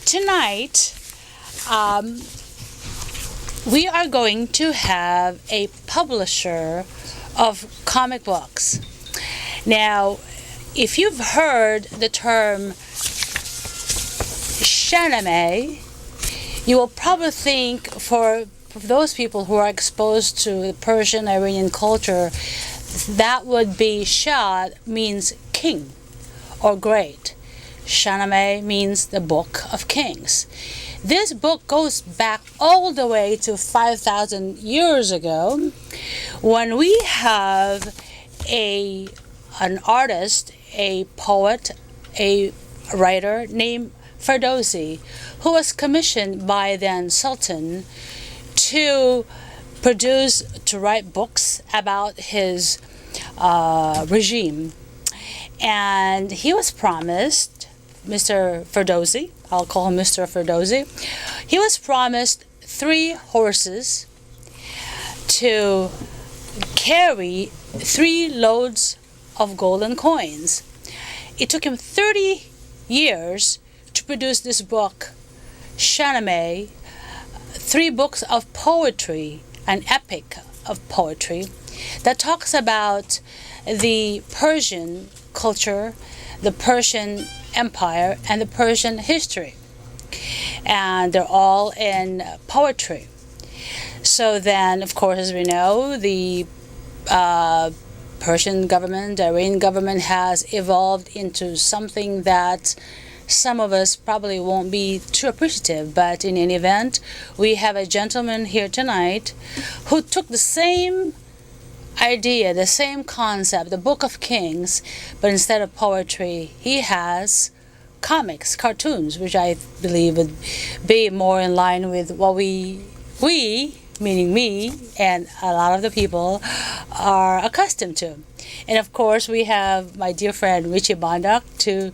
tonight, we are going to have a publisher of comic books. Now, if you've heard the term shaname, you will probably think for those people who are exposed to Persian Iranian culture, that would be Shah means king or great. Shahnameh means the Book of Kings. This book goes back all the way to 5,000 years ago when we have an artist, a poet, a writer named Ferdowsi, who was commissioned by then Sultan to write books about his regime. And he was promised, Mr. Ferdowsi, I'll call him Mr. Ferdowsi, he was promised 3 horses to carry 3 loads of golden coins. It took him 30 years to produce this book, Shahnameh, 3 books of poetry, an epic of poetry that talks about the Persian culture, the Persian Empire, and the Persian history. And they're all in poetry. So then, of course, as we know, the Persian government, the Iranian government has evolved into something that some of us probably won't be too appreciative, but in any event, we have a gentleman here tonight who took the same idea, the same concept, the Book of Kings, but instead of poetry, he has comics, cartoons, which I believe would be more in line with what we, meaning me, and a lot of the people are accustomed to. And of course, we have my dear friend Richie Bondoc to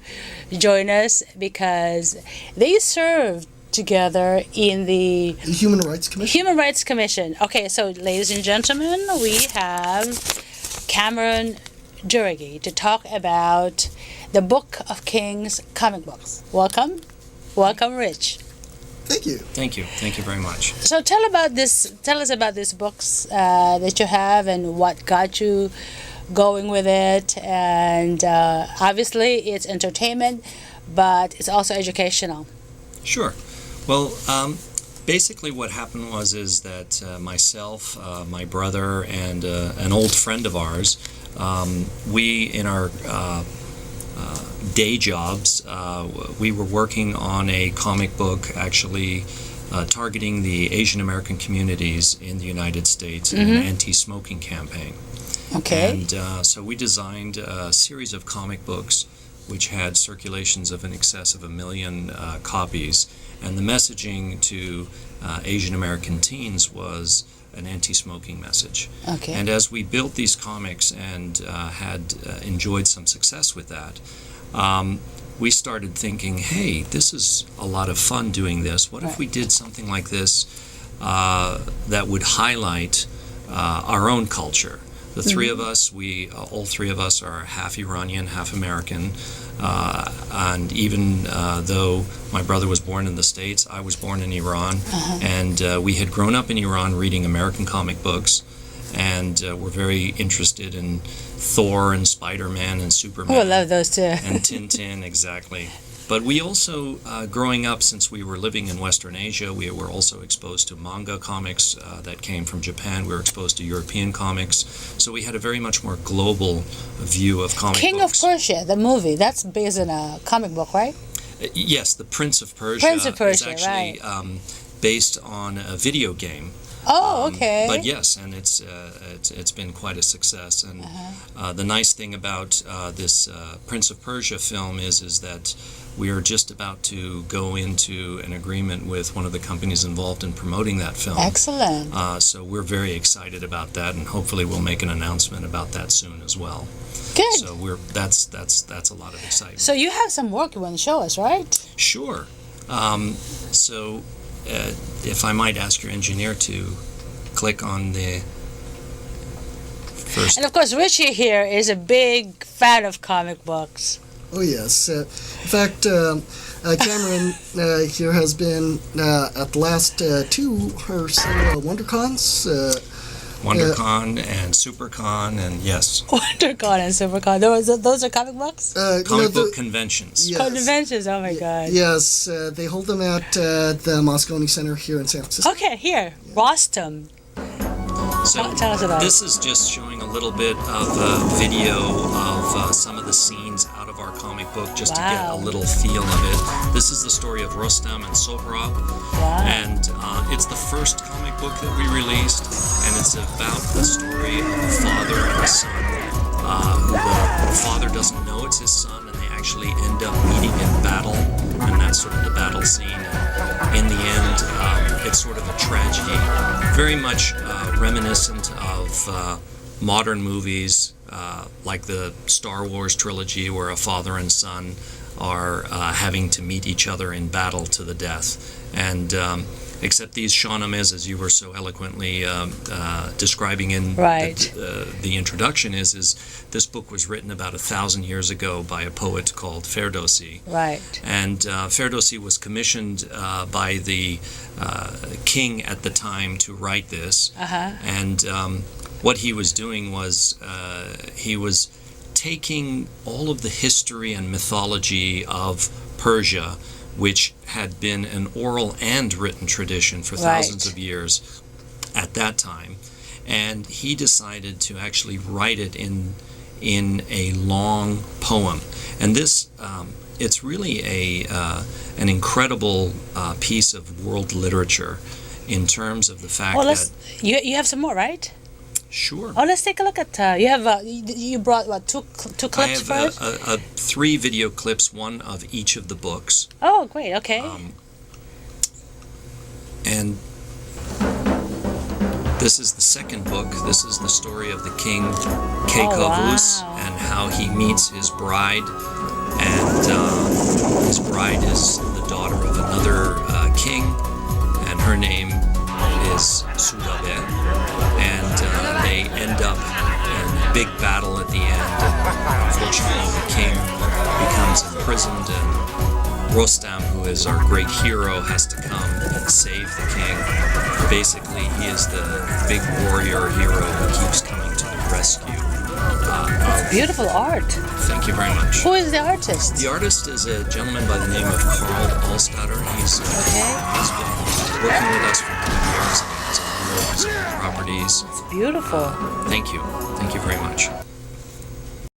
join us because they served together in the Human Rights Commission. Human Rights Commission. Okay, so ladies and gentlemen, we have Cameron Durragi to talk about the Book of Kings comic books. Welcome, Rich. Thank you. Thank you. Thank you very much. So tell us about these books that you have and what got you going with it. And obviously, it's entertainment, but it's also educational. Sure. Well, basically what happened is that myself, my brother, and an old friend of ours, we, in our day jobs, we were working on a comic book actually targeting the Asian American communities in the United States in an anti-smoking campaign. Okay. And so we designed a series of comic books which had circulations of in excess of 1 million copies. And the messaging to Asian American teens was an anti-smoking message. Okay. And as we built these comics and had enjoyed some success with that, we started thinking, hey, this is a lot of fun doing this. What if we did something like this that would highlight our own culture? The three of us, all 3 of us are half Iranian, half American. And even though my brother was born in the States, I was born in Iran. And we had grown up in Iran reading American comic books. And were very interested in Thor and Spider-Man and Superman. Oh, I love those too. And Tintin, exactly. But we also, growing up, since we were living in Western Asia, we were also exposed to manga comics that came from Japan. We were exposed to European comics. So we had a very much more global view of comic King books. of Persia, the movie, that's based on a comic book, right? Yes, The Prince of Persia, Prince of Persia, is actually based on a video game. Oh, okay. But yes, and it's been quite a success. And the nice thing about this Prince of Persia film is that we are just about to go into an agreement with one of the companies involved in promoting that film. Excellent. So we're very excited about that, and hopefully we'll make an announcement about that soon as well. Good. So that's a lot of excitement. So you have some work you want to show us, right? Sure. So if I might ask your engineer to click on the first. And of course, Richie here is a big fan of comic books. Oh, yes. In fact, Cameron here has been at the last two or so WonderCons. WonderCon and SuperCon, and yes, WonderCon and SuperCon. Those are comic books? comic book conventions. Yes. Conventions, oh my god. Yes, they hold them at the Moscone Center here in San Francisco. Okay, here, Rostam. So Tell us about it. this is just showing a little bit of a video of some of the scenes out of our comic book, just to get a Wow. little feel of it. This is the story of Rostam and Sohrab, Wow. and it's the first comic book that we released, and it's about the story of a father and a son. Who the father doesn't know it's his son, and they actually end up meeting in battle, and that's sort of the battle scene. And in the end, it's sort of a tragedy, very much reminiscent of modern movies like the Star Wars trilogy, where a father and son are having to meet each other in battle to the death. And except these Shawnames, as you were so eloquently describing in Right. the introduction, is this book was written about 1,000 years ago by a poet called Ferdowsi. Right. And Ferdowsi was commissioned by the king at the time to write this. Uh-huh. And what he was doing was he was taking all of the history and mythology of Persia, which had been an oral and written tradition for thousands Right. of years at that time, and he decided to actually write it in a long poem. And this it's really an incredible piece of world literature in terms of the fact Well, that you have some more, right? sure. Oh, let's take a look at. You have you brought what two I clips have for it? 3 video clips, one of each of the books. Oh, great. Okay. And this is the second book. This is the story of the king Kekavus, wow. and how he meets his bride. And his bride is the daughter of another king, and her name is Sudabe. And they end up in a big battle at the end. And unfortunately, the king becomes imprisoned, and Rostam, who is our great hero, has to come and save the king. Basically, he is the big warrior hero who keeps coming to the rescue. Beautiful art. Thank you very much. Who is the artist? The artist is a gentleman by the name of Carl Allstatter. He's been working with us for many years, and he's on a number of his own properties. It's beautiful. Thank you. Thank you very much.